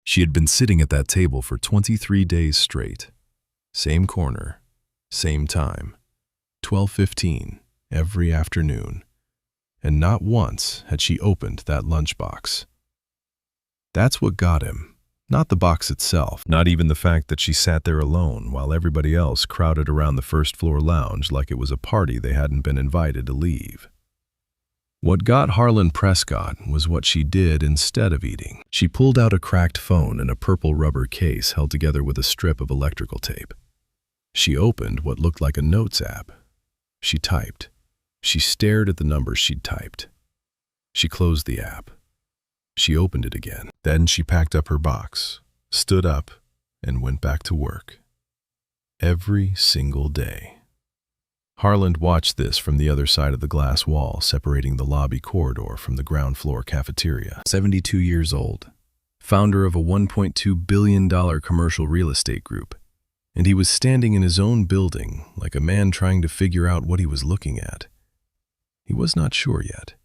She had been sitting at that table for 23 days straight. Same corner, same time, 12:15 every afternoon. And not once had she opened that lunchbox. That's what got him, not the box itself, not even the fact that she sat there alone while everybody else crowded around the first-floor lounge like it was a party they hadn't been invited to leave. What got Harlan Prescott was what she did instead of eating. She pulled out a cracked phone in a purple rubber case held together with a strip of electrical tape. She opened what looked like a notes app. She typed. She stared at the numbers she'd typed. She closed the app. She opened it again. Then she packed up her box, stood up, and went back to work. Every single day. Harlan watched this from the other side of the glass wall separating the lobby corridor from the ground floor cafeteria. 72 years old, founder of a $1.2 billion commercial real estate group, and he was standing in his own building like a man trying to figure out what he was looking at. He was not sure yet,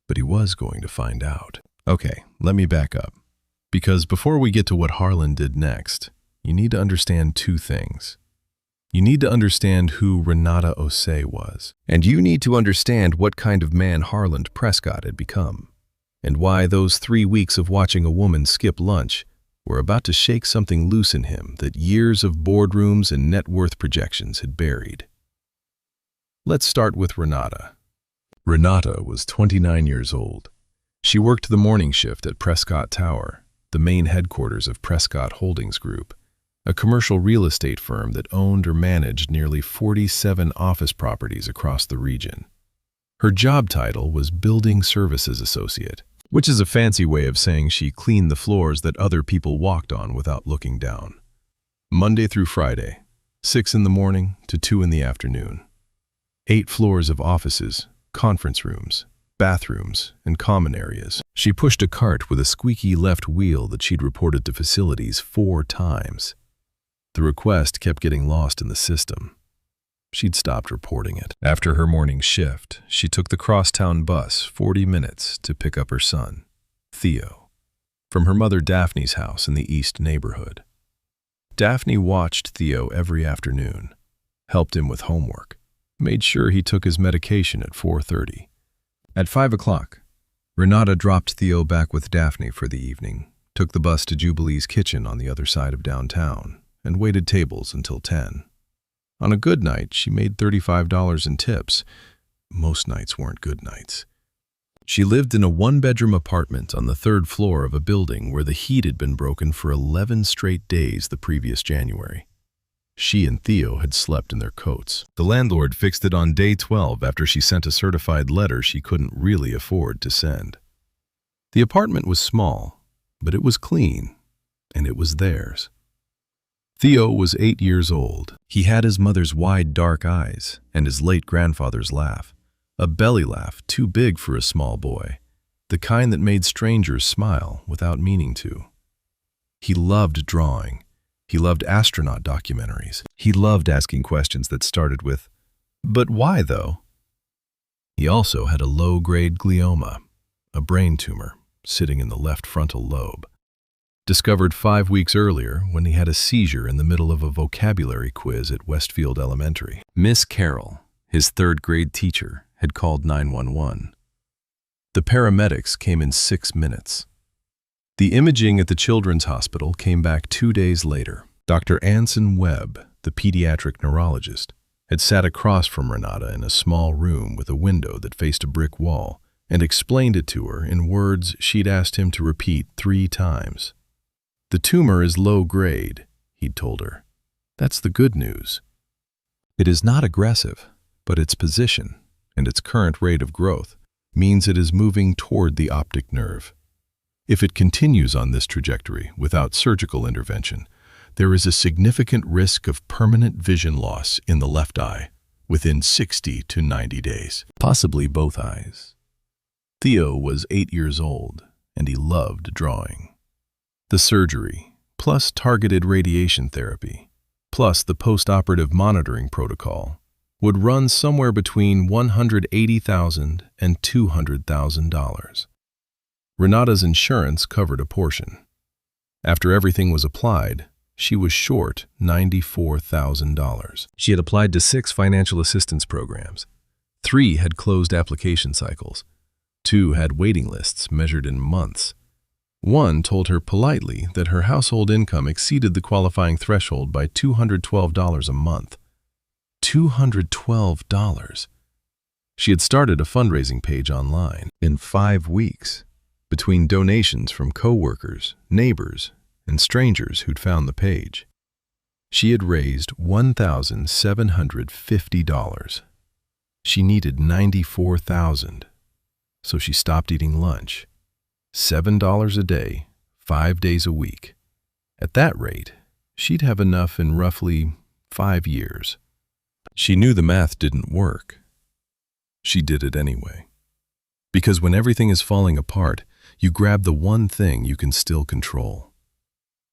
but he was going to find out. Okay, let me back up, because before we get to what Harlan did next, you need to understand two things. You need to understand who Renata Osei was, and you need to understand what kind of man Harlan Prescott had become, and why those 3 weeks of watching a woman skip lunch were about to shake something loose in him that years of boardrooms and net worth projections had buried. Let's start with Renata. Renata was 29 years old. She worked the morning shift at Prescott Tower, the main headquarters of Prescott Holdings Group, a commercial real estate firm that owned or managed nearly 47 office properties across the region. Her job title was Building Services Associate, which is a fancy way of saying she cleaned the floors that other people walked on without looking down. Monday through Friday, 6 in the morning to 2 in the afternoon. 8 floors of offices, conference rooms, bathrooms, and common areas. She pushed a cart with a squeaky left wheel that she'd reported to facilities 4 times. The request kept getting lost in the system. She'd stopped reporting it. After her morning shift, she took the crosstown bus 40 minutes to pick up her son, Theo, from her mother Daphne's house in the East neighborhood. Daphne watched Theo every afternoon, helped him with homework, made sure he took his medication at 4:30. At 5 o'clock, Renata dropped Theo back with Daphne for the evening, took the bus to Jubilee's kitchen on the other side of downtown, and waited tables until 10. On a good night, she made $35 in tips. Most nights weren't good nights. She lived in a 1-bedroom apartment on the 3rd floor of a building where the heat had been broken for 11 straight days the previous January. She and Theo had slept in their coats. The landlord fixed it on day 12 after she sent a certified letter she couldn't really afford to send. The apartment was small, but it was clean, and it was theirs. Theo was 8 years old. He had his mother's wide, dark eyes and his late grandfather's laugh, a belly laugh too big for a small boy, the kind that made strangers smile without meaning to. He loved drawing. He loved astronaut documentaries. He loved asking questions that started with, "But why, though?" He also had a low-grade glioma, a brain tumor, sitting in the left frontal lobe. Discovered 5 weeks earlier when he had a seizure in the middle of a vocabulary quiz at Westfield Elementary. Miss Carroll, his 3rd-grade teacher, had called 911. The paramedics came in 6 minutes. The imaging at the Children's Hospital came back 2 days later. Dr. Anson Webb, the pediatric neurologist, had sat across from Renata in a small room with a window that faced a brick wall and explained it to her in words she'd asked him to repeat 3 times. "The tumor is low grade," he'd told her. "That's the good news. It is not aggressive, but its position and its current rate of growth means it is moving toward the optic nerve. If it continues on this trajectory without surgical intervention, there is a significant risk of permanent vision loss in the left eye within 60 to 90 days, possibly both eyes." Theo was 8 years old, and he loved drawing. The surgery, plus targeted radiation therapy, plus the post-operative monitoring protocol, would run somewhere between $180,000 and $200,000. Renata's insurance covered a portion. After everything was applied, she was short $94,000. She had applied to 6 financial assistance programs. 3 had closed application cycles. 2 had waiting lists measured in months. 1 told her politely that her household income exceeded the qualifying threshold by $212 a month. $212. She had started a fundraising page online. In 5 weeks, between donations from coworkers, neighbors, and strangers who'd found the page, she had raised $1,750. She needed $94,000, so she stopped eating lunch. $7 a day, 5 days a week. At that rate, she'd have enough in roughly 5 years. She knew the math didn't work. She did it anyway. Because when everything is falling apart, you grab the one thing you can still control,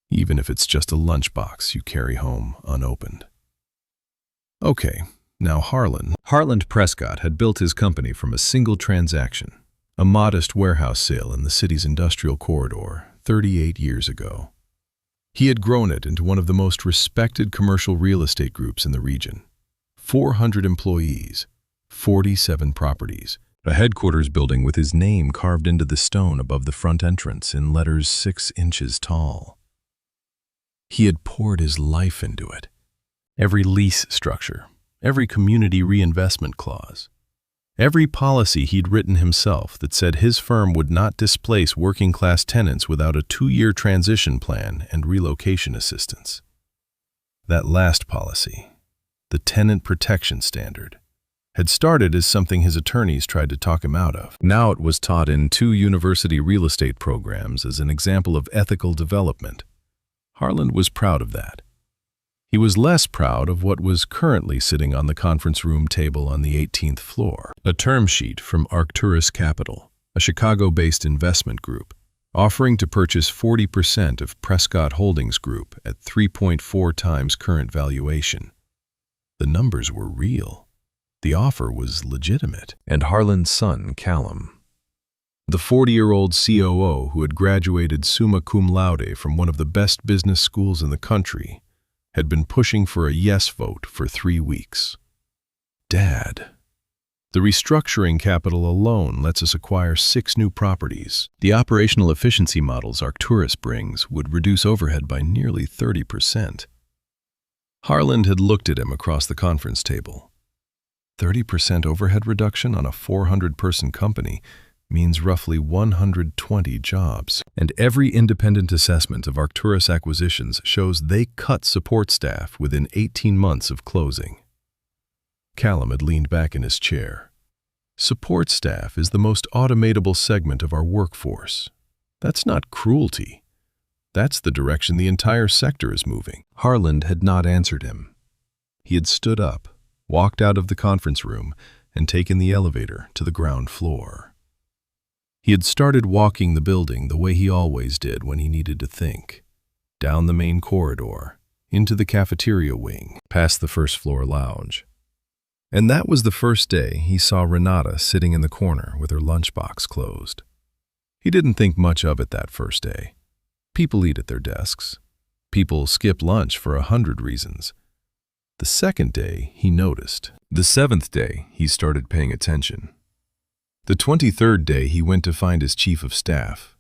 even if it's just a lunchbox you carry home unopened. Okay, now Harland Prescott had built his company from a single transaction, a modest warehouse sale in the city's industrial corridor 38 years ago. He had grown it into one of the most respected commercial real estate groups in the region. 400 employees, 47 properties, a headquarters building with his name carved into the stone above the front entrance in letters 6 inches tall. He had poured his life into it. Every lease structure, every community reinvestment clause, every policy he'd written himself that said his firm would not displace working-class tenants without a 2-year transition plan and relocation assistance. That last policy, the tenant protection standard, had started as something his attorneys tried to talk him out of. Now it was taught in 2 university real estate programs as an example of ethical development. Harland was proud of that. He was less proud of what was currently sitting on the conference room table on the 18th floor, a term sheet from Arcturus Capital, a Chicago-based investment group, offering to purchase 40% of Prescott Holdings Group at 3.4 times current valuation. The numbers were real. The offer was legitimate. And Harland's son, Callum, the 40-year-old COO who had graduated summa cum laude from one of the best business schools in the country, had been pushing for a yes vote for 3 weeks. Dad, the restructuring capital alone lets us acquire 6 new properties. The operational efficiency models Arcturus brings would reduce overhead by nearly 30%. Harland had looked at him across the conference table. 30% overhead reduction on a 400-person company means roughly 120 jobs. And every independent assessment of Arcturus acquisitions shows they cut support staff within 18 months of closing. Callum had leaned back in his chair. Support staff is the most automatable segment of our workforce. That's not cruelty. That's the direction the entire sector is moving. Harland had not answered him. He had stood up, walked out of the conference room, and taken the elevator to the ground floor. He had started walking the building the way he always did when he needed to think. Down the main corridor, into the cafeteria wing, past the first-floor lounge. And that was the first day he saw Renata sitting in the corner with her lunchbox closed. He didn't think much of it that first day. People eat at their desks. People skip lunch for 100 reasons. The second day, he noticed. The 7th day, he started paying attention. The 23rd day, he went to find his chief of staff.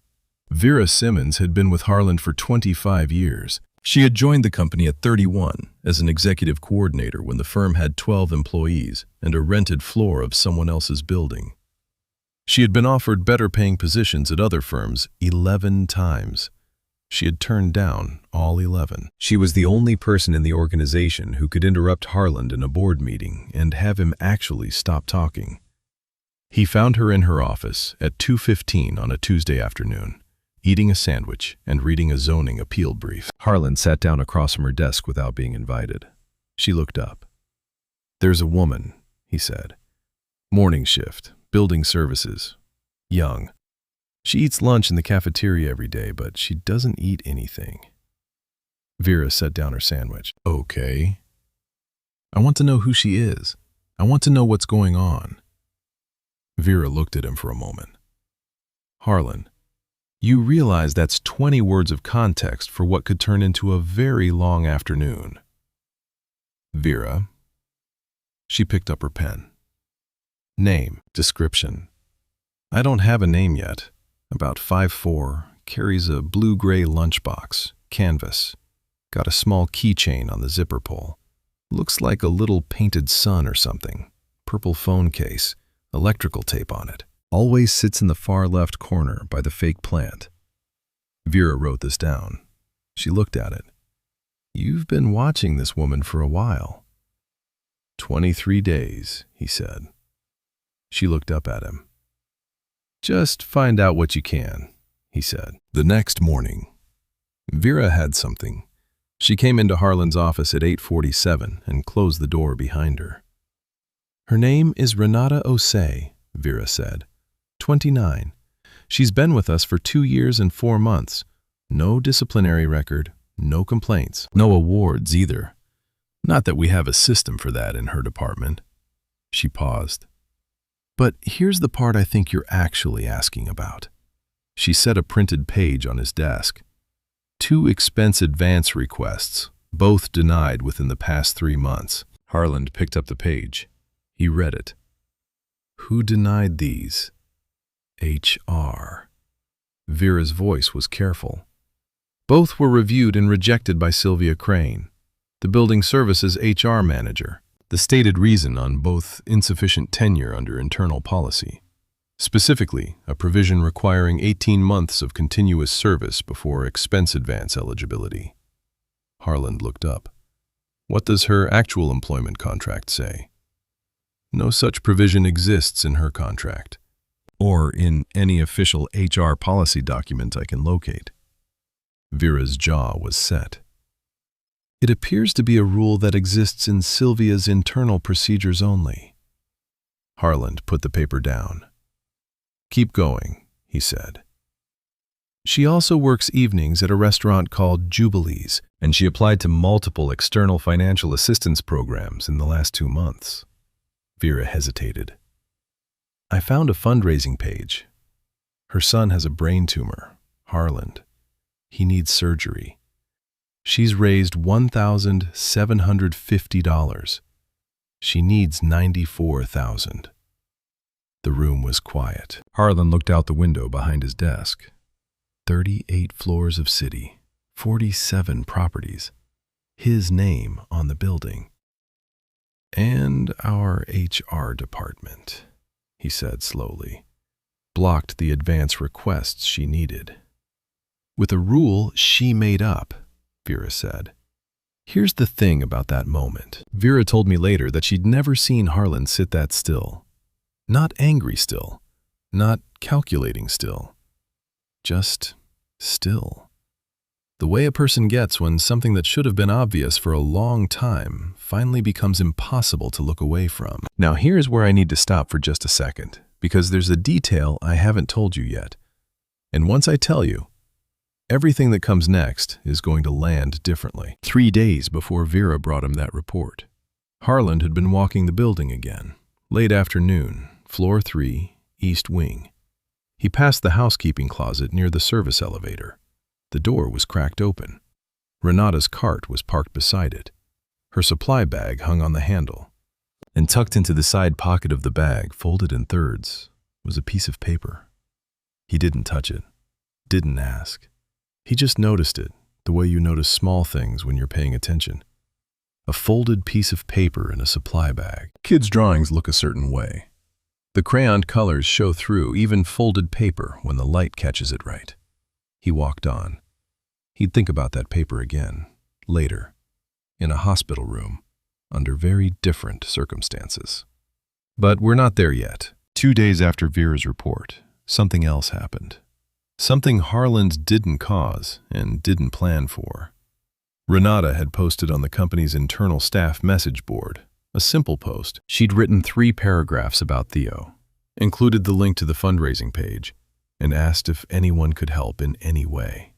Vera Simmons had been with Harland for 25 years. She had joined the company at 31 as an executive coordinator when the firm had 12 employees and a rented floor of someone else's building. She had been offered better-paying positions at other firms 11 times. She had turned down all 11. She was the only person in the organization who could interrupt Harland in a board meeting and have him actually stop talking. He found her in her office at 2:15 on a Tuesday afternoon, eating a sandwich and reading a zoning appeal brief. Harland sat down across from her desk without being invited. She looked up. "There's a woman," he said. "Morning shift, building services, young. She eats lunch in the cafeteria every day, but she doesn't eat anything." Vera set down her sandwich. "Okay. I want to know who she is. I want to know what's going on." Vera looked at him for a moment. "Harlan, You realize that's 20 words of context for what could turn into a very long afternoon. Vera. She picked up her pen. Name, description. I don't have a name yet. About 5'4", carries a blue-gray lunchbox, canvas. Got a small keychain on the zipper pull. Looks like a little painted sun or something. Purple phone case, electrical tape on it. Always sits in the far left corner by the fake plant. Vera wrote this down. She looked at it. You've been watching this woman for a while. 23 days, he said. She looked up at him. Just find out what you can, he said. The next morning, Vera had something. She came into Harlan's office at 8:47 and closed the door behind her. Her name is Renata Osei, Vera said. 29. She's been with us for 2 years and 4 months. No disciplinary record, no complaints. No awards either. Not that we have a system for that in her department. She paused. But here's the part I think you're actually asking about. She set a printed page on his desk. 2 expense advance requests, both denied within the past 3 months. Harlan picked up the page. He read it. Who denied these? HR. Vera's voice was careful. Both were reviewed and rejected by Sylvia Crane, the building services HR manager. The stated reason on both insufficient tenure under internal policy. Specifically, a provision requiring 18 months of continuous service before expense advance eligibility. Harlan looked up. What does her actual employment contract say? No such provision exists in her contract, or in any official HR policy document I can locate. Vera's jaw was set. It appears to be a rule that exists in Sylvia's internal procedures only. Harlan put the paper down. Keep going, he said. She also works evenings at a restaurant called Jubilees, and she applied to multiple external financial assistance programs in the last 2 months. Vera hesitated. I found a fundraising page. Her son has a brain tumor, Harlan. He needs surgery. She's raised $1,750. She needs $94,000. The room was quiet. Harlan looked out the window behind his desk. 38 floors of city, 47 properties. His name on the building. And our HR department, he said slowly, blocked the advance requests she needed. With a rule she made up, Vera said. Here's the thing about that moment. Vera told me later that she'd never seen Harlan sit that still. Not angry still, not calculating still, just still. The way a person gets when something that should have been obvious for a long time finally becomes impossible to look away from. Now here's where I need to stop for just a second, because there's a detail I haven't told you yet. And once I tell you, everything that comes next is going to land differently. 3 days before Vera brought him that report, Harlan had been walking the building again, late afternoon, floor 3, east wing. He passed the housekeeping closet near the service elevator. The door was cracked open. Renata's cart was parked beside it. Her supply bag hung on the handle. And tucked into the side pocket of the bag, folded in thirds, was a piece of paper. He didn't touch it, didn't ask. He just noticed it, the way you notice small things when you're paying attention. A folded piece of paper in a supply bag. Kids' drawings look a certain way. The crayoned colors show through even folded paper when the light catches it right. He walked on. He'd think about that paper again, later, in a hospital room, under very different circumstances. But we're not there yet. 2 days after Vera's report, something else happened. Something Harlan didn't cause and didn't plan for. Renata had posted on the company's internal staff message board, a simple post. She'd written 3 paragraphs about Theo, included the link to the fundraising page, and asked if anyone could help in any way.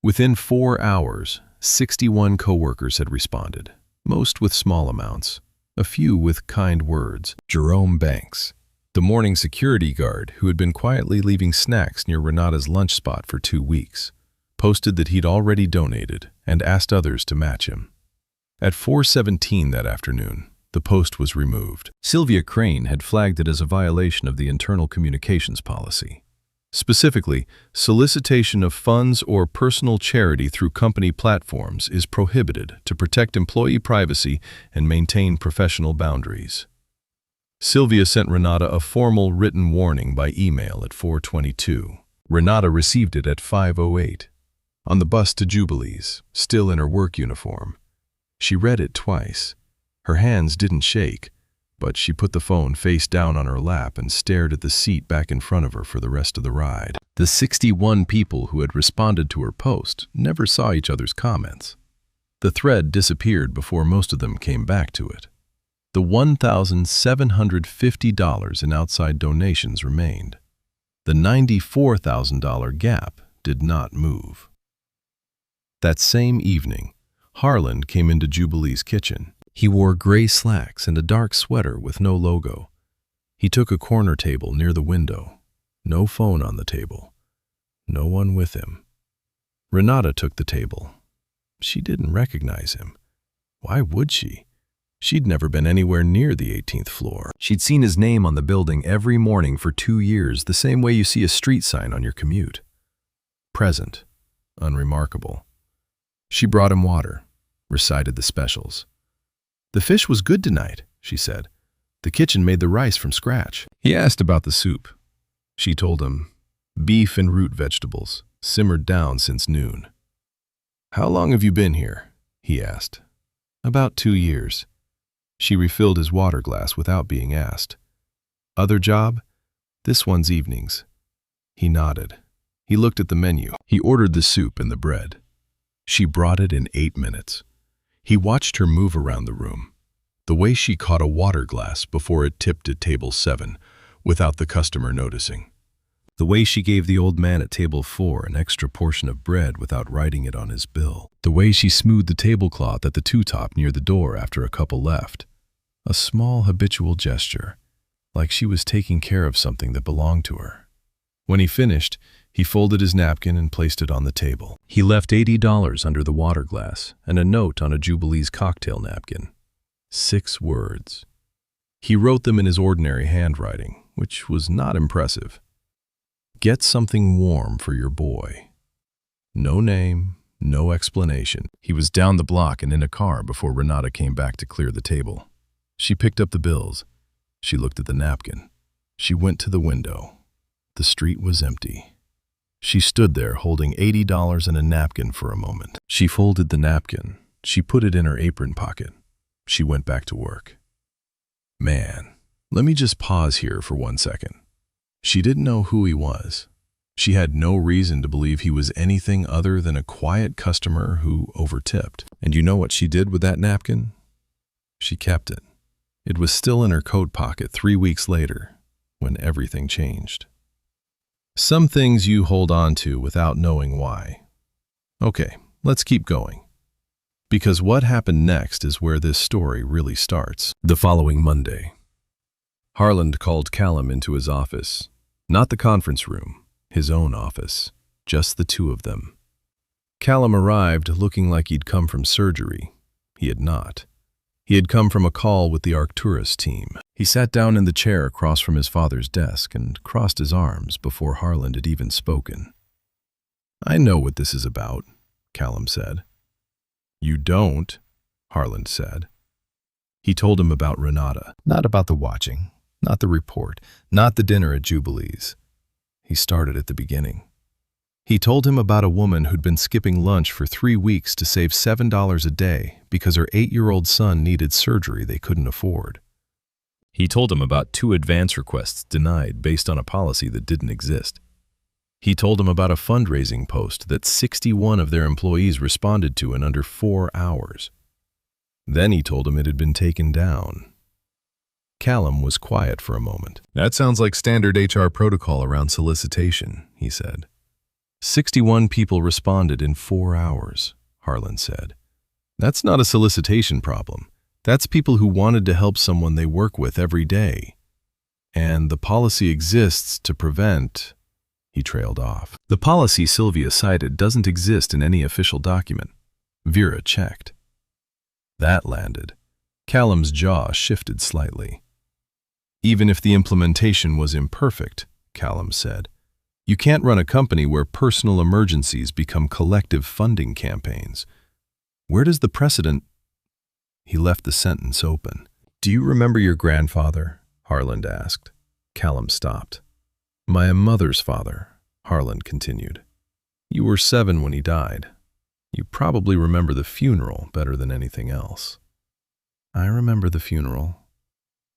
Within 4 hours, 61 coworkers had responded, most with small amounts, a few with kind words. Jerome Banks, The morning security guard, who had been quietly leaving snacks near Renata's lunch spot for 2 weeks, posted that he'd already donated and asked others to match him. At 4:17 that afternoon, the post was removed. Sylvia Crane had flagged it as a violation of the internal communications policy. Specifically, solicitation of funds or personal charity through company platforms is prohibited to protect employee privacy and maintain professional boundaries. Sylvia sent Renata a formal written warning by email at 4:22. Renata received it at 5:08. On the bus to Jubilee's, still in her work uniform. She read it twice. Her hands didn't shake, but she put the phone face down on her lap and stared at the seat back in front of her for the rest of the ride. The 61 people who had responded to her post never saw each other's comments. The thread disappeared before most of them came back to it. The $1,750 in outside donations remained. The $94,000 gap did not move. That same evening, Harland came into Jubilee's kitchen. He wore gray slacks and a dark sweater with no logo. He took a corner table near the window. No phone on the table. No one with him. Renata took the table. She didn't recognize him. Why would she? She'd never been anywhere near the 18th floor. She'd seen his name on the building every morning for 2 years, the same way you see a street sign on your commute. Present. Unremarkable. She brought him water, recited the specials. "The fish was good tonight," she said. "The kitchen made the rice from scratch." He asked about the soup. She told him, "Beef and root vegetables, simmered down since noon." "How long have you been here?" he asked. "About 2 years." She refilled his water glass without being asked. "Other job?" "This one's evenings." He nodded. He looked at the menu. He ordered the soup and the bread. She brought it in 8 minutes. He watched her move around the room, the way she caught a water glass before it tipped at table 7 without the customer noticing. The way she gave the old man at table 4 an extra portion of bread without writing it on his bill. The way she smoothed the tablecloth at the two-top near the door after a couple left. A small habitual gesture, like she was taking care of something that belonged to her. When he finished, he folded his napkin and placed it on the table. He left $80 under the water glass and a note on a Jubilee's cocktail napkin. 6 words. He wrote them in his ordinary handwriting, which was not impressive. "Get something warm for your boy." No name, no explanation. He was down the block and in a car before Renata came back to clear the table. She picked up the bills. She looked at the napkin. She went to the window. The street was empty. She stood there holding $80 and a napkin for a moment. She folded the napkin. She put it in her apron pocket. She went back to work. Man, let me just pause here for 1 second. She didn't know who he was. She had no reason to believe he was anything other than a quiet customer who overtipped. And you know what she did with that napkin? She kept it. It was still in her coat pocket 3 weeks later, when everything changed. Some things you hold on to without knowing why. Okay, let's keep going. Because what happened next is where this story really starts. The following Monday, Harland called Callum into his office. Not the conference room, his own office, just the two of them. Callum arrived looking like he'd come from surgery. He had not. He had come from a call with the Arcturus team. He sat down in the chair across from his father's desk and crossed his arms before Harland had even spoken. "I know what this is about," Callum said. "You don't," Harland said. He told him about Renata, not about the watching, not the report, not the dinner at Jubilee's. He started at the beginning. He told him about a woman who'd been skipping lunch for 3 weeks to save $7 a day because her 8-year-old son needed surgery they couldn't afford. He told him about 2 advance requests denied based on a policy that didn't exist. He told him about a fundraising post that 61 of their employees responded to in under 4 hours. Then he told him it had been taken down. Callum was quiet for a moment. "That sounds like standard HR protocol around solicitation," he said. 61 people responded in 4 hours, Harland said. "That's not a solicitation problem. That's people who wanted to help someone they work with every day." And the policy exists to prevent... He trailed off. The policy Sylvia cited doesn't exist in any official document. Vera checked. That landed. Callum's jaw shifted slightly. Even if the implementation was imperfect, Callum said, you can't run a company where personal emergencies become collective funding campaigns. Where does the precedent... He left the sentence open. Do you remember your grandfather? Harland asked. Callum stopped. My mother's father, Harland continued. You were 7 when he died. You probably remember the funeral better than anything else. I remember the funeral.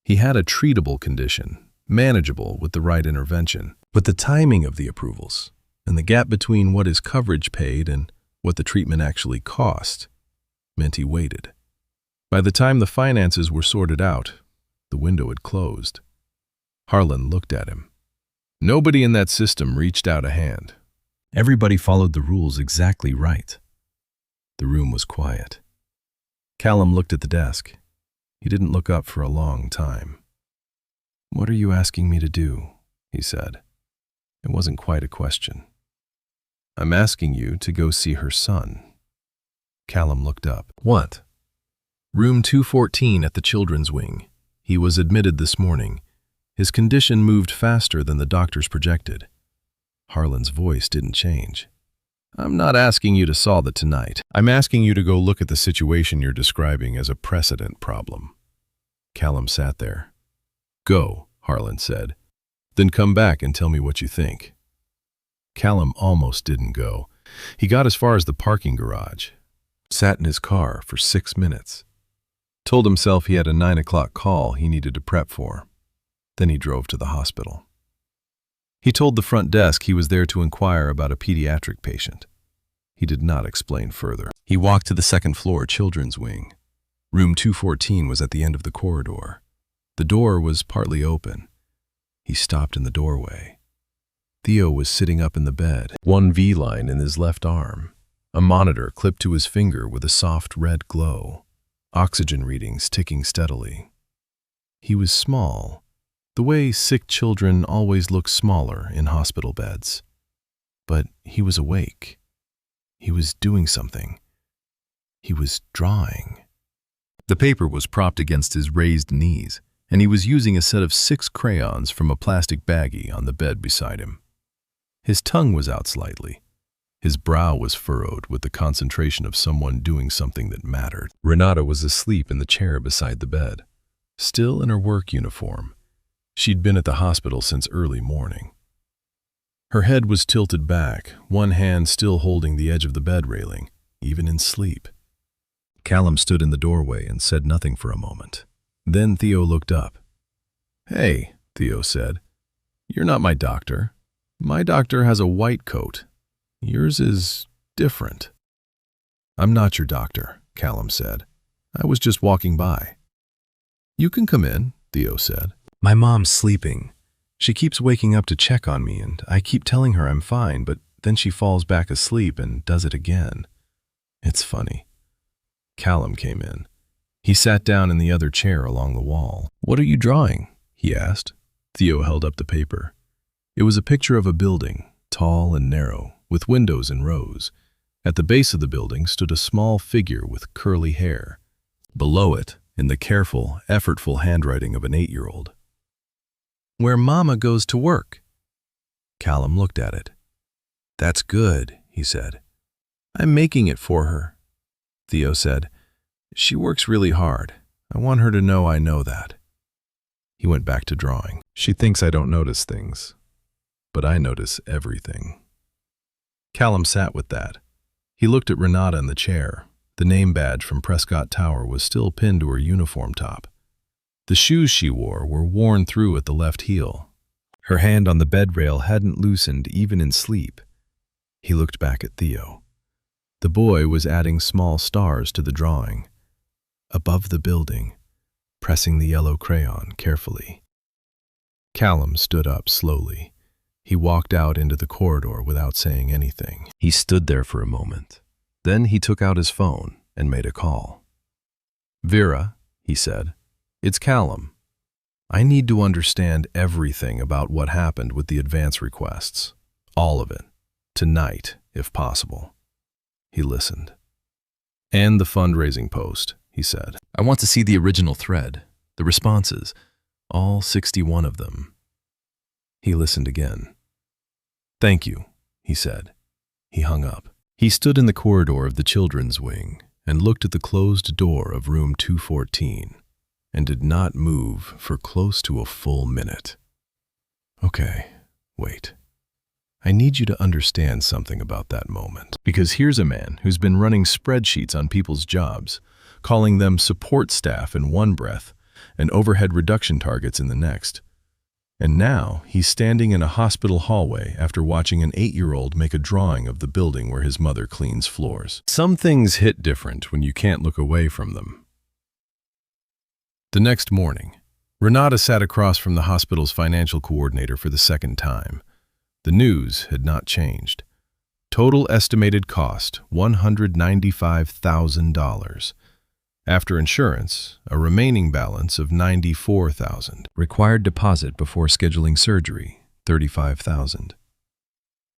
He had a treatable condition, manageable with the right intervention, but the timing of the approvals and the gap between what his coverage paid and what the treatment actually cost meant he waited. By the time the finances were sorted out, the window had closed. Harlan looked at him. Nobody in that system reached out a hand. Everybody followed the rules exactly right. The room was quiet. Callum looked at the desk. He didn't look up for a long time. What are you asking me to do? He said. It wasn't quite a question. I'm asking you to go see her son. Callum looked up. What? Room 214 at the children's wing. He was admitted this morning. His condition moved faster than the doctors projected. Harlan's voice didn't change. I'm not asking you to solve it tonight. I'm asking you to go look at the situation you're describing as a precedent problem. Callum sat there. Go, Harlan said. Then come back and tell me what you think. Callum almost didn't go. He got as far as the parking garage. Sat in his car for 6 minutes. Told himself he had a 9 o'clock call he needed to prep for. Then he drove to the hospital. He told the front desk he was there to inquire about a pediatric patient. He did not explain further. He walked to the second-floor children's wing. Room 214 was at the end of the corridor. The door was partly open. He stopped in the doorway. Theo was sitting up in the bed, one V-line in his left arm, a monitor clipped to his finger with a soft red glow, oxygen readings ticking steadily. He was small, the way sick children always look smaller in hospital beds. But he was awake. He was doing something. He was drawing. The paper was propped against his raised knees, and he was using a set of 6 crayons from a plastic baggie on the bed beside him. His tongue was out slightly. His brow was furrowed with the concentration of someone doing something that mattered. Renata was asleep in the chair beside the bed, still in her work uniform. She'd been at the hospital since early morning. Her head was tilted back, one hand still holding the edge of the bed railing, even in sleep. Callum stood in the doorway and said nothing for a moment. Then Theo looked up. Hey, Theo said. You're not my doctor. My doctor has a white coat. Yours is different. I'm not your doctor, Callum said. I was just walking by. You can come in, Theo said. My mom's sleeping. She keeps waking up to check on me, and I keep telling her I'm fine, but then she falls back asleep and does it again. It's funny. Callum came in. He sat down in the other chair along the wall. What are you drawing? He asked. Theo held up the paper. It was a picture of a building, tall and narrow, with windows in rows. At the base of the building stood a small figure with curly hair. Below it, in the careful, effortful handwriting of an 8-year-old. Where Mama goes to work. Callum looked at it. That's good, he said. I'm making it for her. Theo said, she works really hard. I want her to know I know that. He went back to drawing. She thinks I don't notice things, but I notice everything. Callum sat with that. He looked at Renata in the chair. The name badge from Prescott Tower was still pinned to her uniform top. The shoes she wore were worn through at the left heel. Her hand on the bed rail hadn't loosened even in sleep. He looked back at Theo. The boy was adding small stars to the drawing. Above the building, pressing the yellow crayon carefully. Callum stood up slowly. He walked out into the corridor without saying anything. He stood there for a moment. Then he took out his phone and made a call. Vera, he said. It's Callum. I need to understand everything about what happened with the advance requests. All of it. Tonight, if possible. He listened. And the fundraising post, he said. I want to see the original thread, the responses, all 61 of them. He listened again. Thank you, he said. He hung up. He stood in the corridor of the children's wing and looked at the closed door of room 214 and did not move for close to a full minute. Okay, wait. I need you to understand something about that moment. Because here's a man who's been running spreadsheets on people's jobs, calling them support staff in one breath and overhead reduction targets in the next. And now he's standing in a hospital hallway after watching an 8-year-old make a drawing of the building where his mother cleans floors. Some things hit different when you can't look away from them. The next morning, Renata sat across from the hospital's financial coordinator for the second time. The news had not changed. Total estimated cost, $195,000. After insurance, a remaining balance of $94,000. Required deposit before scheduling surgery, $35,000.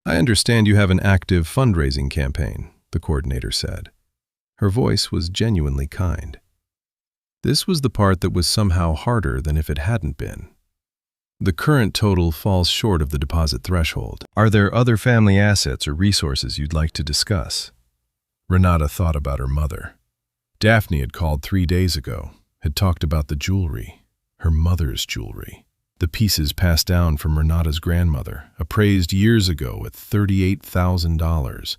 I understand you have an active fundraising campaign, the coordinator said. Her voice was genuinely kind. This was the part that was somehow harder than if it hadn't been. The current total falls short of the deposit threshold. Are there other family assets or resources you'd like to discuss? Renata thought about her mother. Daphne had called 3 days ago, had talked about the jewelry, her mother's jewelry. The pieces passed down from Renata's grandmother, appraised years ago at $38,000.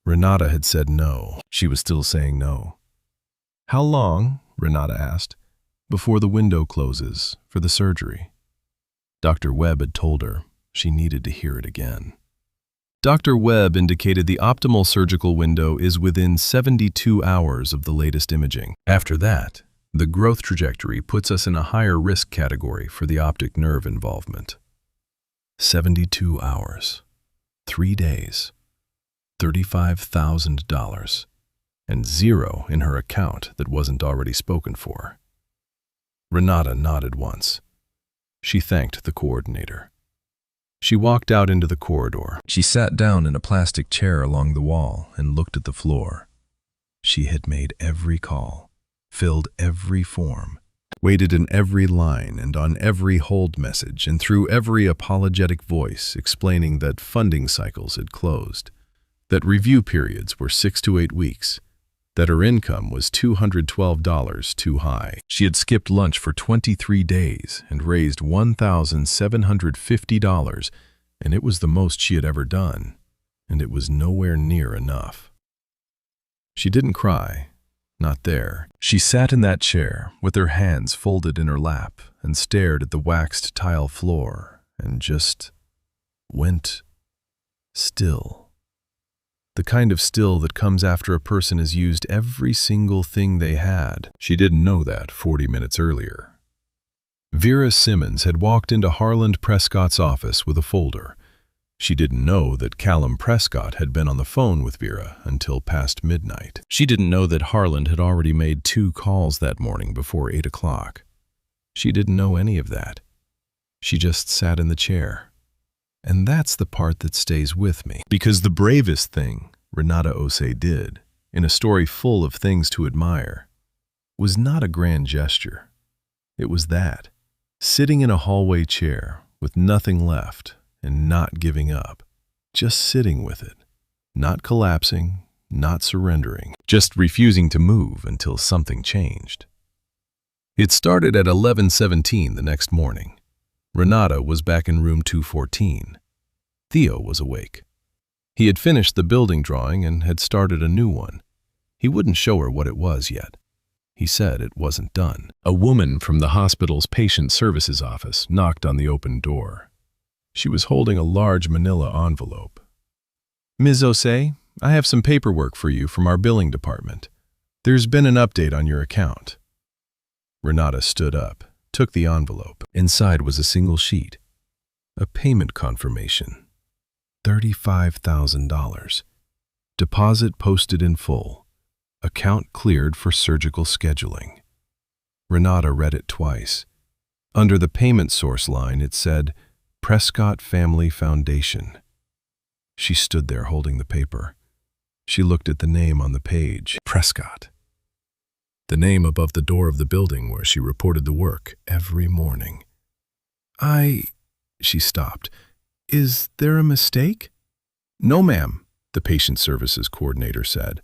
Renata had said no. She was still saying no. How long, Renata asked, before the window closes for the surgery? Dr. Webb had told her she needed to hear it again. Dr. Webb indicated the optimal surgical window is within 72 hours of the latest imaging. After that, the growth trajectory puts us in a higher risk category for the optic nerve involvement. 72 hours, 3 days, $35,000, and zero in her account that wasn't already spoken for. Renata nodded once. She thanked the coordinator. She walked out into the corridor. She sat down in a plastic chair along the wall and looked at the floor. She had made every call, filled every form, waited in every line and on every hold message and through every apologetic voice explaining that funding cycles had closed, that review periods were 6 to 8 weeks, that her income was $212 too high. She had skipped lunch for 23 days and raised $1,750, and it was the most she had ever done, and it was nowhere near enough. She didn't cry, not there. She sat in that chair with her hands folded in her lap and stared at the waxed tile floor and just went still. The kind of still that comes after a person has used every single thing they had. She didn't know that 40 minutes earlier. Vera Simmons had walked into Harland Prescott's office with a folder. She didn't know that Callum Prescott had been on the phone with Vera until past midnight. She didn't know that Harland had already made 2 calls that morning before 8 o'clock. She didn't know any of that. She just sat in the chair. And that's the part that stays with me. Because the bravest thing Renata Osei did, in a story full of things to admire, was not a grand gesture. It was that, sitting in a hallway chair with nothing left and not giving up, just sitting with it, not collapsing, not surrendering, just refusing to move until something changed. It started at 11:17 the next morning. Renata was back in room 214. Theo was awake. He had finished the building drawing and had started a new one. He wouldn't show her what it was yet. He said it wasn't done. A woman from the hospital's patient services office knocked on the open door. She was holding a large manila envelope. Ms. Osei, I have some paperwork for you from our billing department. There's been an update on your account. Renata stood up, took the envelope. Inside was a single sheet. A payment confirmation. $35,000. Deposit posted in full. Account cleared for surgical scheduling. Renata read it twice. Under the payment source line, it said, Prescott Family Foundation. She stood there holding the paper. She looked at the name on the page, Prescott. The name above the door of the building where she reported the work every morning. She stopped. Is there a mistake? No, ma'am, the patient services coordinator said.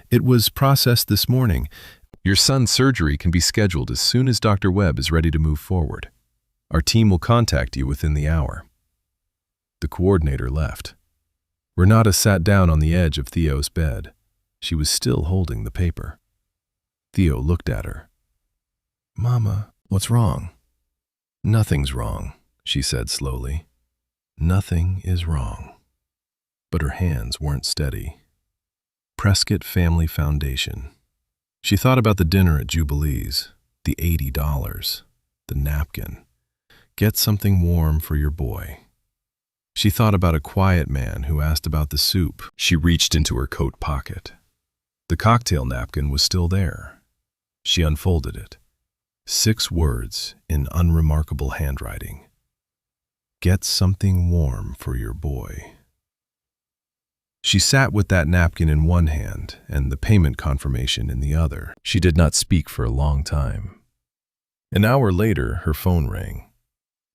It was processed this morning. Your son's surgery can be scheduled as soon as Dr. Webb is ready to move forward. Our team will contact you within the hour. The coordinator left. Renata sat down on the edge of Theo's bed. She was still holding the paper. Theo looked at her. Mama, what's wrong? Nothing's wrong, she said slowly. Nothing is wrong. But her hands weren't steady. Prescott Family Foundation. She thought about the dinner at Jubilee's, the $80, the napkin. Get something warm for your boy. She thought about a quiet man who asked about the soup. She reached into her coat pocket. The cocktail napkin was still there. She unfolded it. 6 words in unremarkable handwriting. Get something warm for your boy. She sat with that napkin in one hand and the payment confirmation in the other. She did not speak for a long time. An hour later, her phone rang.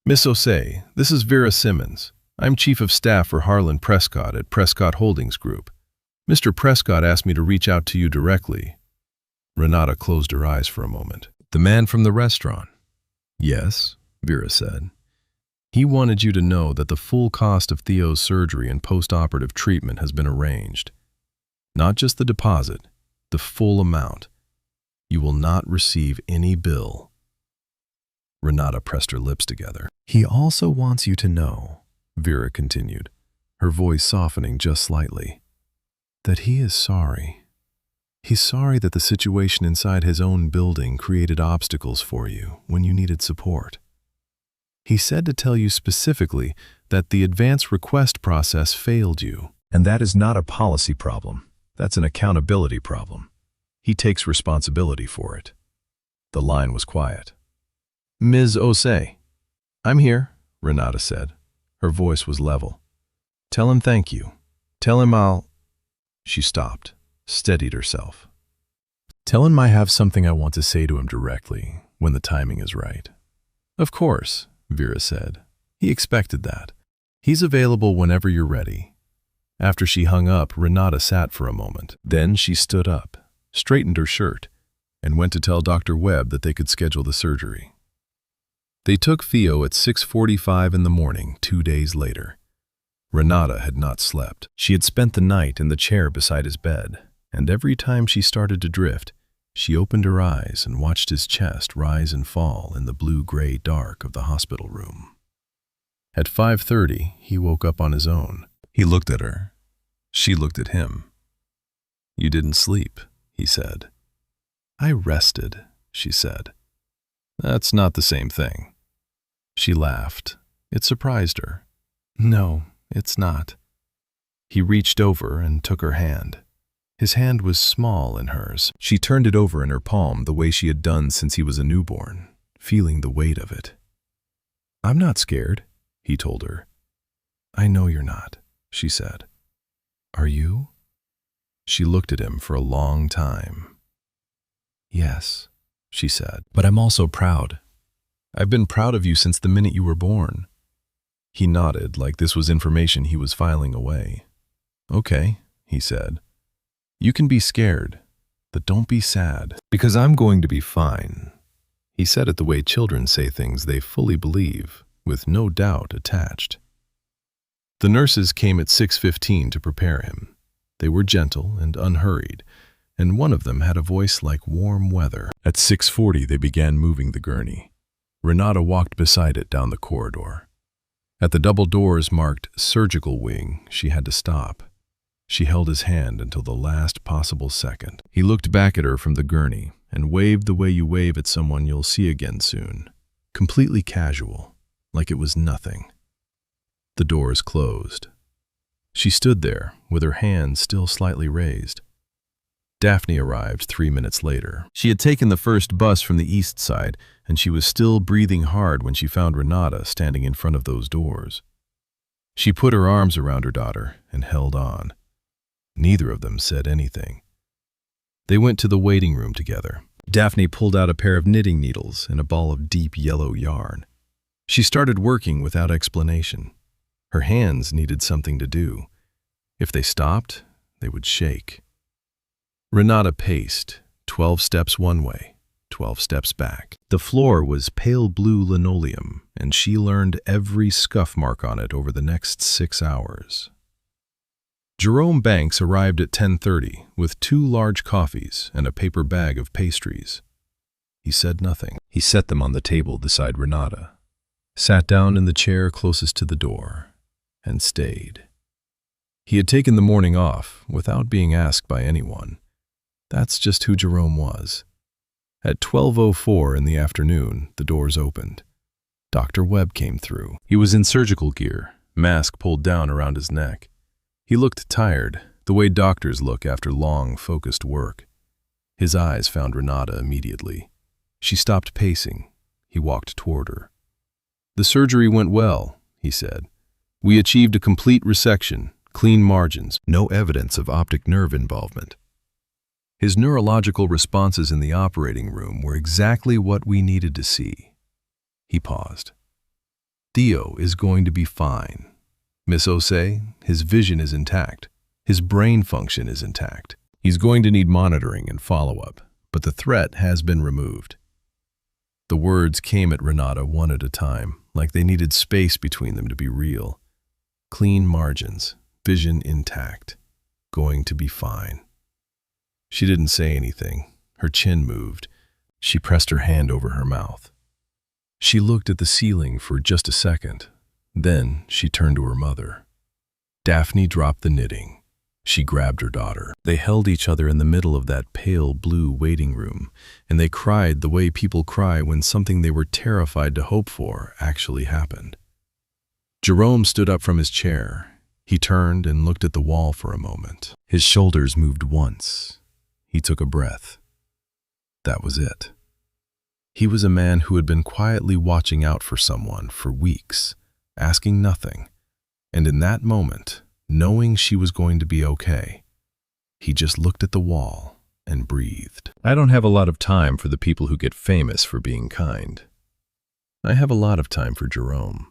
Miss Osei, this is Vera Simmons. I'm Chief of Staff for Harlan Prescott at Prescott Holdings Group. Mr. Prescott asked me to reach out to you directly. Renata closed her eyes for a moment. The man from the restaurant? Yes, Vera said. He wanted you to know that the full cost of Theo's surgery and post-operative treatment has been arranged. Not just the deposit, the full amount. You will not receive any bill. Renata pressed her lips together. He also wants you to know, Vera continued, her voice softening just slightly, that he is sorry. He's sorry that the situation inside his own building created obstacles for you when you needed support. He said to tell you specifically that the advance request process failed you. And that is not a policy problem. That's an accountability problem. He takes responsibility for it. The line was quiet. Ms. Osei. I'm here, Renata said. Her voice was level. Tell him thank you. Tell him I'll... She stopped, steadied herself. Tell him I have something I want to say to him directly when the timing is right. Of course, Vera said. He expected that. He's available whenever you're ready. After she hung up, Renata sat for a moment. Then she stood up, straightened her shirt, and went to tell Dr. Webb that they could schedule the surgery. They took Theo at 6:45 in the morning 2 days later. Renata had not slept. She had spent the night in the chair beside his bed, and every time she started to drift, she opened her eyes and watched his chest rise and fall in the blue-gray dark of the hospital room. At 5:30, he woke up on his own. He looked at her. She looked at him. You didn't sleep, he said. I rested, she said. That's not the same thing. She laughed. It surprised her. No, it's not. He reached over and took her hand. His hand was small in hers. She turned it over in her palm the way she had done since he was a newborn, feeling the weight of it. I'm not scared, he told her. I know you're not, she said. Are you? She looked at him for a long time. Yes, she said, but I'm also proud. I've been proud of you since the minute you were born. He nodded like this was information he was filing away. Okay, he said. You can be scared, but don't be sad, because I'm going to be fine. He said it the way children say things they fully believe, with no doubt attached. The nurses came at 6:15 to prepare him. They were gentle and unhurried, and one of them had a voice like warm weather. At 6:40 they began moving the gurney. Renata walked beside it down the corridor. At the double doors marked surgical wing, she had to stop. She held his hand until the last possible second. He looked back at her from the gurney and waved the way you wave at someone you'll see again soon. Completely casual, like it was nothing. The doors closed. She stood there with her hands still slightly raised. Daphne arrived 3 minutes later. She had taken the first bus from the east side, and she was still breathing hard when she found Renata standing in front of those doors. She put her arms around her daughter and held on. Neither of them said anything. They went to the waiting room together. Daphne pulled out a pair of knitting needles and a ball of deep yellow yarn. She started working without explanation. Her hands needed something to do. If they stopped, they would shake. Renata paced, 12 steps one way, 12 steps back. The floor was pale blue linoleum, and she learned every scuff mark on it over the next 6 hours. Jerome Banks arrived at 10:30 with 2 large coffees and a paper bag of pastries. He said nothing. He set them on the table beside Renata, sat down in the chair closest to the door, and stayed. He had taken the morning off without being asked by anyone. That's just who Jerome was. At 12:04 in the afternoon, the doors opened. Dr. Webb came through. He was in surgical gear, mask pulled down around his neck. He looked tired, the way doctors look after long, focused work. His eyes found Renata immediately. She stopped pacing. He walked toward her. "The surgery went well," he said. "We achieved a complete resection, clean margins, no evidence of optic nerve involvement. His neurological responses in the operating room were exactly what we needed to see." He paused. "Theo is going to be fine. Miss Osei, his vision is intact. His brain function is intact. He's going to need monitoring and follow-up, but the threat has been removed." The words came at Renata one at a time, like they needed space between them to be real. Clean margins, vision intact, going to be fine. She didn't say anything. Her chin moved. She pressed her hand over her mouth. She looked at the ceiling for just a second. Then she turned to her mother. Daphne dropped the knitting. She grabbed her daughter. They held each other in the middle of that pale blue waiting room, and they cried the way people cry when something they were terrified to hope for actually happened. Jerome stood up from his chair. He turned and looked at the wall for a moment. His shoulders moved once. He took a breath. That was it. He was a man who had been quietly watching out for someone for weeks, asking nothing, and in that moment, knowing she was going to be okay, he just looked at the wall and breathed. I don't have a lot of time for the people who get famous for being kind. I have a lot of time for Jerome.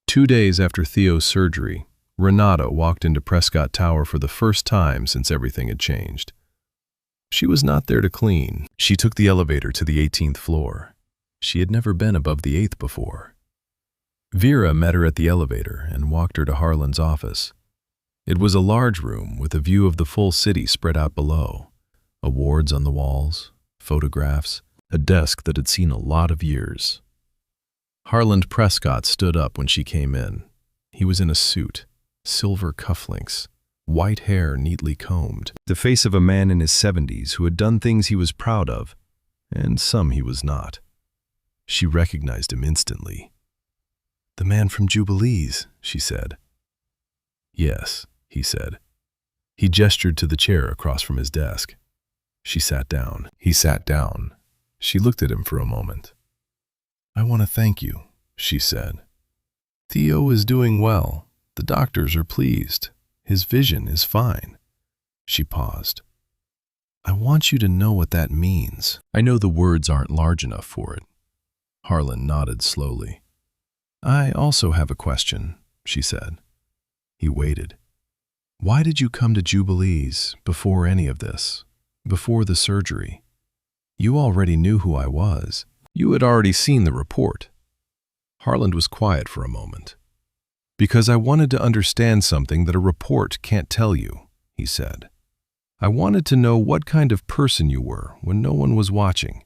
2 days after Theo's surgery, Renata walked into Prescott Tower for the first time since everything had changed. She was not there to clean. She took the elevator to the 18th floor. She had never been above the 8th before. Vera met her at the elevator and walked her to Harlan's office. It was a large room with a view of the full city spread out below. Awards on the walls, photographs, a desk that had seen a lot of years. Harlan Prescott stood up when she came in. He was in a suit, silver cufflinks, white hair neatly combed, the face of a man in his 70s who had done things he was proud of, and some he was not. She recognized him instantly. "The man from Jubilees," she said. "Yes," he said. He gestured to the chair across from his desk. She sat down. He sat down. She looked at him for a moment. "I want to thank you," she said. "Theo is doing well. The doctors are pleased. His vision is fine." She paused. "I want you to know what that means." "I know the words aren't large enough for it." Harlan nodded slowly. "I also have a question," she said. He waited. "Why did you come to Jubilees before any of this, before the surgery? You already knew who I was. You had already seen the report." Harlan was quiet for a moment. "Because I wanted to understand something that a report can't tell you," he said. "I wanted to know what kind of person you were when no one was watching,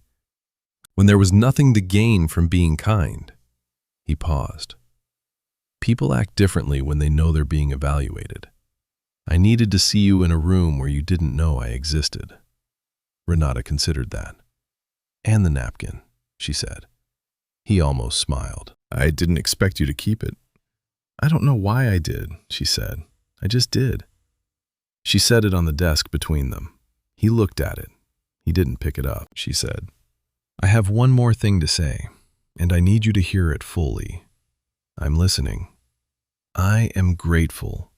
when there was nothing to gain from being kind." He paused. "People act differently when they know they're being evaluated. I needed to see you in a room where you didn't know I existed." Renata considered that. "And the napkin," she said. He almost smiled. "I didn't expect you to keep it." "I don't know why I did," she said. "I just did." She set it on the desk between them. He looked at it. He didn't pick it up. She said, "I have one more thing to say, and I need you to hear it fully. I'm listening. I am grateful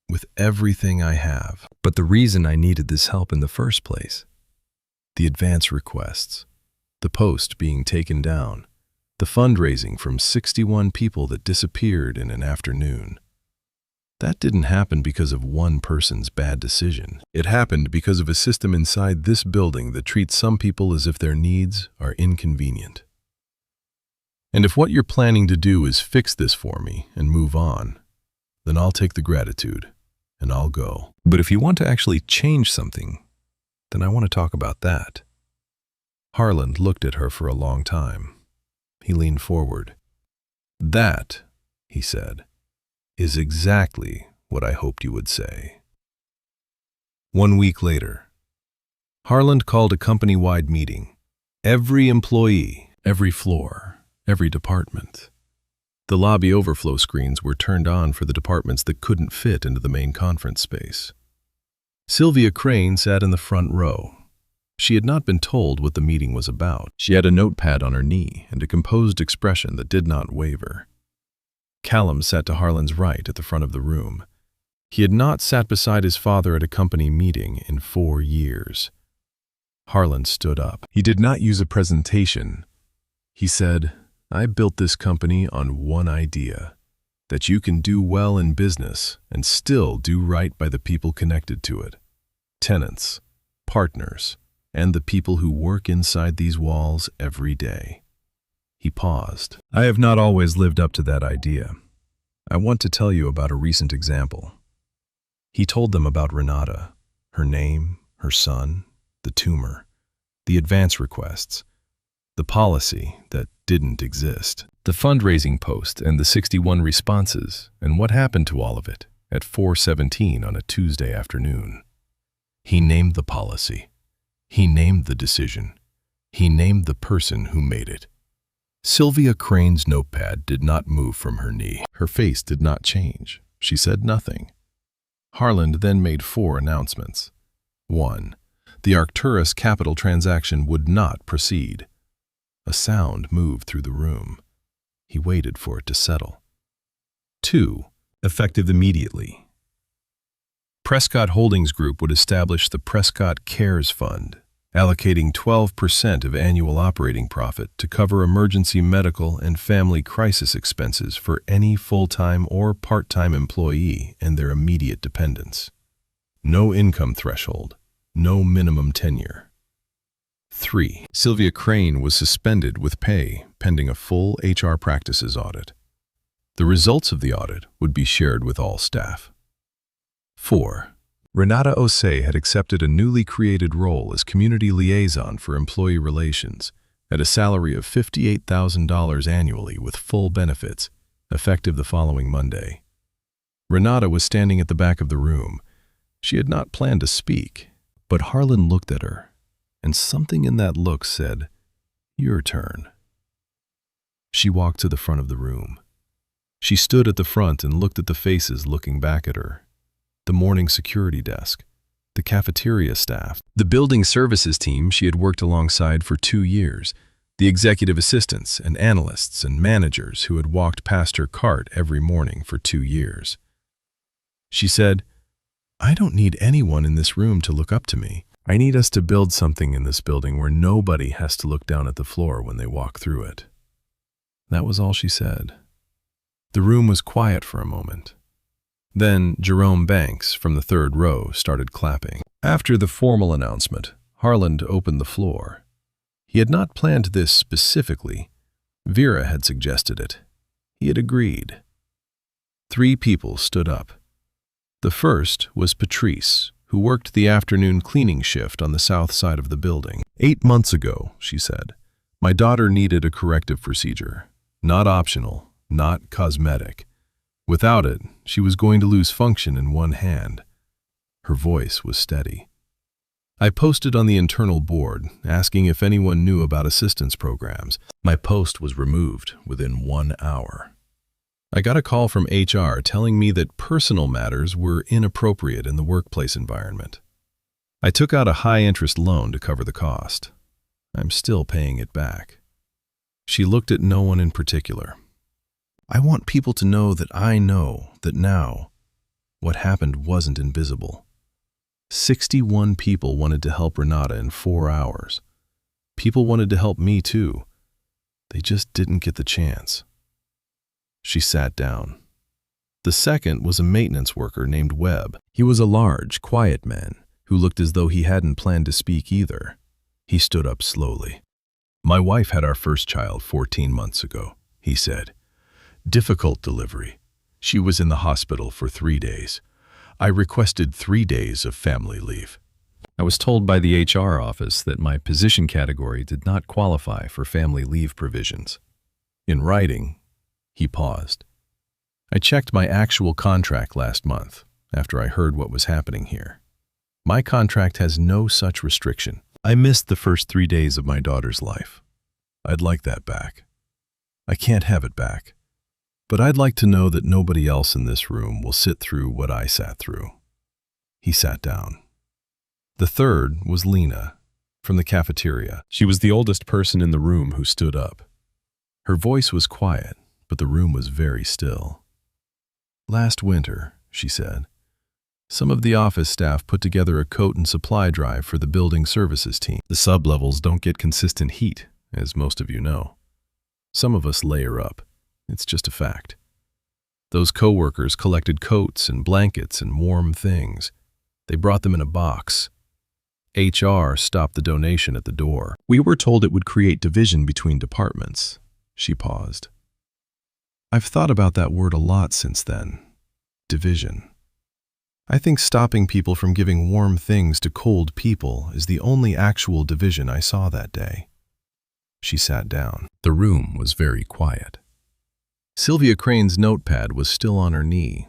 with everything I have. But the reason I needed this help in the first place, the advance requests, the post being taken down, the fundraising from 61 people that disappeared in an afternoon. That didn't happen because of one person's bad decision. It happened because of a system inside this building that treats some people as if their needs are inconvenient. And if what you're planning to do is fix this for me and move on, then I'll take the gratitude and I'll go. But if you want to actually change something, then I want to talk about that." Harland looked at her for a long time. He leaned forward. "That," he said, "is exactly what I hoped you would say." 1 week later, Harland called a company-wide meeting. Every employee, every floor, every department. The lobby overflow screens were turned on for the departments that couldn't fit into the main conference space. Sylvia Crane sat in the front row. She had not been told what the meeting was about. She had a notepad on her knee and a composed expression that did not waver. Callum sat to Harland's right at the front of the room. He had not sat beside his father at a company meeting in 4 years. Harland stood up. He did not use a presentation. He said, "I built this company on one idea, that you can do well in business and still do right by the people connected to it. Tenants, partners, and the people who work inside these walls every day." He paused. "I have not always lived up to that idea. I want to tell you about a recent example." He told them about Renata, her name, her son, the tumor, the advance requests, the policy that didn't exist, the fundraising post and the 61 responses, and what happened to all of it at 4:17 on a Tuesday afternoon. He named the policy. He named the decision. He named the person who made it. Sylvia Crane's notepad did not move from her knee. Her face did not change. She said nothing. Harland then made 4 announcements. 1. The Arcturus capital transaction would not proceed. A sound moved through the room. He waited for it to settle. 2. Effective immediately. Prescott Holdings Group would establish the Prescott Cares Fund, allocating 12% of annual operating profit to cover emergency medical and family crisis expenses for any full-time or part-time employee and their immediate dependents. No income threshold, no minimum tenure. 3. Sylvia Crane was suspended with pay pending a full HR practices audit. The results of the audit would be shared with all staff. 4. Renata Osei had accepted a newly created role as community liaison for employee relations at a salary of $58,000 annually with full benefits, effective the following Monday. Renata was standing at the back of the room. She had not planned to speak, but Harland looked at her, and something in that look said, "Your turn." She walked to the front of the room. She stood at the front and looked at the faces looking back at her. The morning security desk, the cafeteria staff, the building services team she had worked alongside for 2 years, the executive assistants and analysts and managers who had walked past her cart every morning for 2 years. She said, "I don't need anyone in this room to look up to me. I need us to build something in this building where nobody has to look down at the floor when they walk through it." That was all she said. The room was quiet for a moment. Then Jerome Banks from the 3rd row started clapping. After the formal announcement, Harland opened the floor. He had not planned this specifically. Vera had suggested it. He had agreed. 3 people stood up. The first was Patrice, who worked the afternoon cleaning shift on the south side of the building. 8 months ago, she said, my daughter needed a corrective procedure. Not optional, not cosmetic. Without it, she was going to lose function in one hand. Her voice was steady. I posted on the internal board, asking if anyone knew about assistance programs. My post was removed within 1 hour. I got a call from HR telling me that personal matters were inappropriate in the workplace environment. I took out a high-interest loan to cover the cost. I'm still paying it back. She looked at no one in particular. I want people to know that now, what happened wasn't invisible. 61 people wanted to help Renata in 4 hours. People wanted to help me too. They just didn't get the chance. She sat down. The second was a maintenance worker named Webb. He was a large, quiet man who looked as though he hadn't planned to speak either. He stood up slowly. My wife had our first child 14 months ago, he said. Difficult delivery. She was in the hospital for 3 days. I requested 3 days of family leave. I was told by the HR office that my position category did not qualify for family leave provisions. In writing, he paused. I checked my actual contract last month after I heard what was happening here. My contract has no such restriction. I missed the first 3 days of my daughter's life. I'd like that back. I can't have it back. But I'd like to know that nobody else in this room will sit through what I sat through. He sat down. The third was Lena, from the cafeteria. She was the oldest person in the room who stood up. Her voice was quiet, but the room was very still. Last winter, she said, some of the office staff put together a coat and supply drive for the building services team. The sublevels don't get consistent heat, as most of you know. Some of us layer up. It's just a fact. Those coworkers collected coats and blankets and warm things. They brought them in a box. HR stopped the donation at the door. We were told it would create division between departments. She paused. I've thought about that word a lot since then. Division. I think stopping people from giving warm things to cold people is the only actual division I saw that day. She sat down. The room was very quiet. Sylvia Crane's notepad was still on her knee.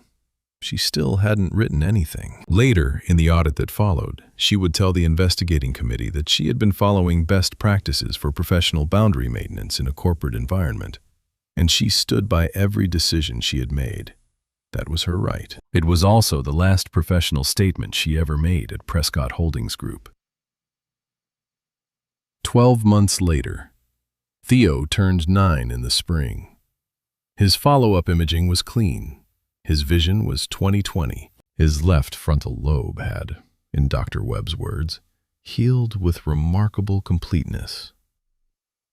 She still hadn't written anything. Later, in the audit that followed, she would tell the investigating committee that she had been following best practices for professional boundary maintenance in a corporate environment, and she stood by every decision she had made. That was her right. It was also the last professional statement she ever made at Prescott Holdings Group. 12 months later, Theo turned 9 in the spring. His follow-up imaging was clean. His vision was 20/20. His left frontal lobe had, in Dr. Webb's words, healed with remarkable completeness.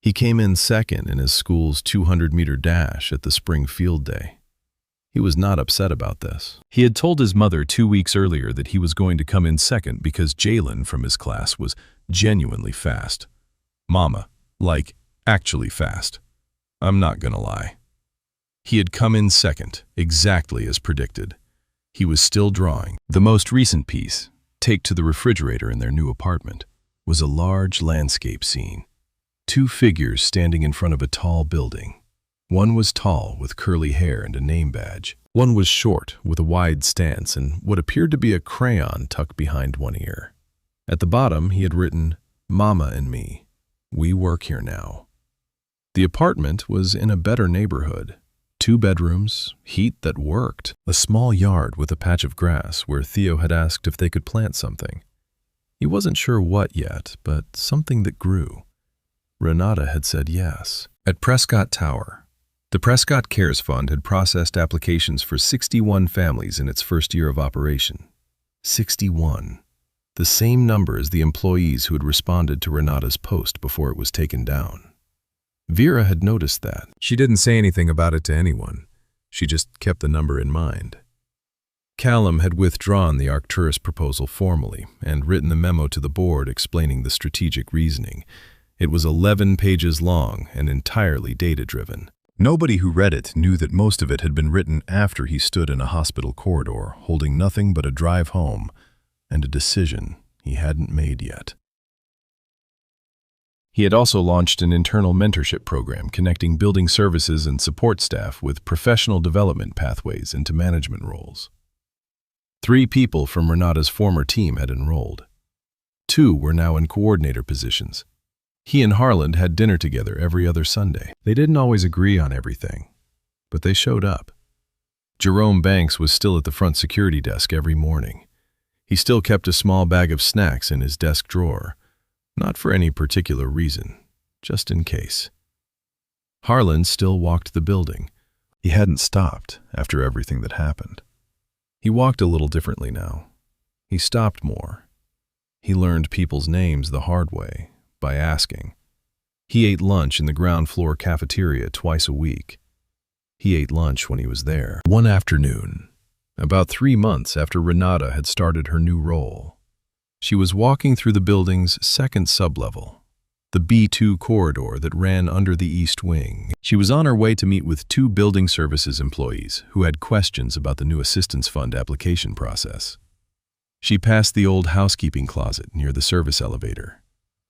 He came in second in his school's 200-meter dash at the spring field day. He was not upset about this. He had told his mother 2 weeks earlier that he was going to come in second because Jalen from his class was genuinely fast. Mama, like, actually fast. I'm not gonna lie. He had come in second, exactly as predicted. He was still drawing. The most recent piece, take to the refrigerator in their new apartment, was a large landscape scene. 2 figures standing in front of a tall building. One was tall with curly hair and a name badge. One was short with a wide stance and what appeared to be a crayon tucked behind one ear. At the bottom, he had written, Mama and me. We work here now. The apartment was in a better neighborhood. 2 bedrooms, heat that worked, a small yard with a patch of grass where Theo had asked if they could plant something. He wasn't sure what yet, but something that grew. Renata had said yes. At Prescott Tower, the Prescott Cares Fund had processed applications for 61 families in its first year of operation. 61. The same number as the employees who had responded to Renata's post before it was taken down. Vera had noticed that. She didn't say anything about it to anyone. She just kept the number in mind. Callum had withdrawn the Arcturus proposal formally and written the memo to the board explaining the strategic reasoning. It was 11 pages long and entirely data-driven. Nobody who read it knew that most of it had been written after he stood in a hospital corridor, holding nothing but a drive home and a decision he hadn't made yet. He had also launched an internal mentorship program connecting building services and support staff with professional development pathways into management roles. 3 people from Renata's former team had enrolled. 2 were now in coordinator positions. He and Harland had dinner together every other Sunday. They didn't always agree on everything, but they showed up. Jerome Banks was still at the front security desk every morning. He still kept a small bag of snacks in his desk drawer, not for any particular reason, just in case. Harlan still walked the building. He hadn't stopped after everything that happened. He walked a little differently now. He stopped more. He learned people's names the hard way, by asking. He ate lunch in the ground floor cafeteria twice a week. He ate lunch when he was there. One afternoon, about 3 months after Renata had started her new role, she was walking through the building's second sublevel, the B2 corridor that ran under the East Wing. She was on her way to meet with 2 building services employees who had questions about the new assistance fund application process. She passed the old housekeeping closet near the service elevator.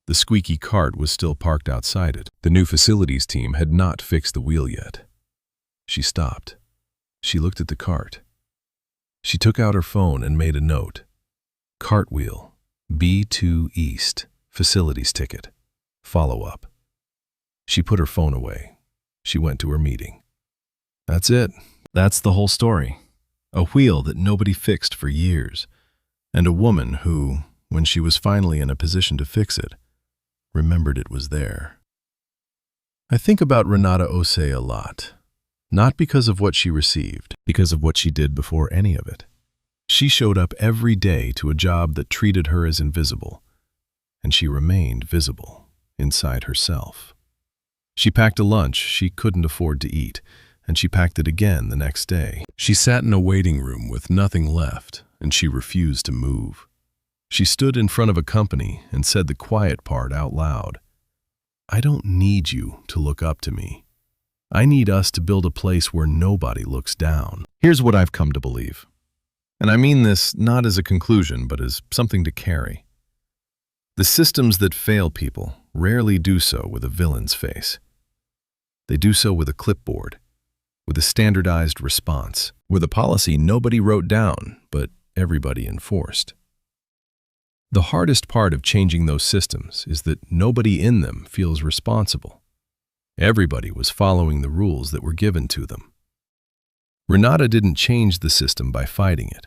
The squeaky cart was still parked outside it. The new facilities team had not fixed the wheel yet. She stopped. She looked at the cart. She took out her phone and made a note. Cartwheel, B2 East, facilities ticket. Follow-up. She put her phone away. She went to her meeting. That's it. That's the whole story. A wheel that nobody fixed for years, and a woman who, when she was finally in a position to fix it, remembered it was there. I think about Renata Osei a lot, not because of what she received, because of what she did before any of it. She showed up every day to a job that treated her as invisible, and she remained visible. Inside herself. She packed a lunch she couldn't afford to eat, and she packed it again the next day. She sat in a waiting room with nothing left, and she refused to move. She stood in front of a company and said the quiet part out loud. I don't need you to look up to me. I need us to build a place where nobody looks down. Here's what I've come to believe. And I mean this not as a conclusion, but as something to carry. The systems that fail people rarely do so with a villain's face. They do so with a clipboard, with a standardized response, with a policy nobody wrote down, but everybody enforced. The hardest part of changing those systems is that nobody in them feels responsible. Everybody was following the rules that were given to them. Renata didn't change the system by fighting it.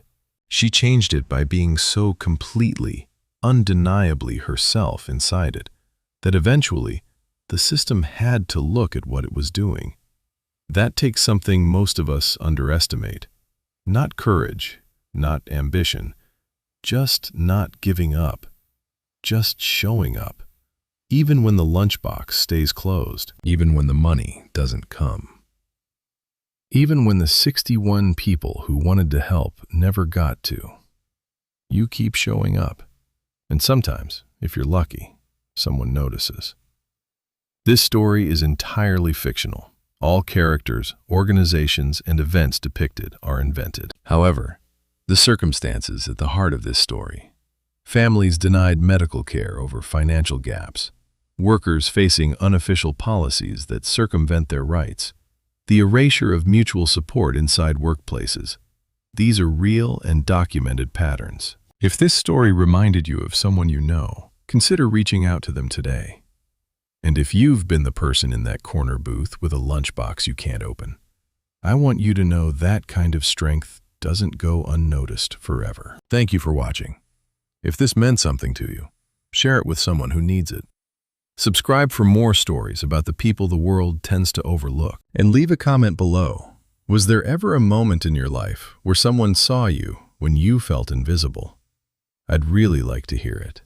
She changed it by being so completely, undeniably herself inside it, that eventually the system had to look at what it was doing. That takes something most of us underestimate. Not courage, not ambition, just not giving up, just showing up, even when the lunchbox stays closed, even when the money doesn't come. Even when the 61 people who wanted to help never got to. You keep showing up. And sometimes, if you're lucky, someone notices. This story is entirely fictional. All characters, organizations, and events depicted are invented. However, the circumstances at the heart of this story, families denied medical care over financial gaps, workers facing unofficial policies that circumvent their rights, the erasure of mutual support inside workplaces, these are real and documented patterns. If this story reminded you of someone you know, consider reaching out to them today. And if you've been the person in that corner booth with a lunchbox you can't open, I want you to know that kind of strength doesn't go unnoticed forever. Thank you for watching. If this meant something to you, share it with someone who needs it. Subscribe for more stories about the people the world tends to overlook. And leave a comment below. Was there ever a moment in your life where someone saw you when you felt invisible? I'd really like to hear it.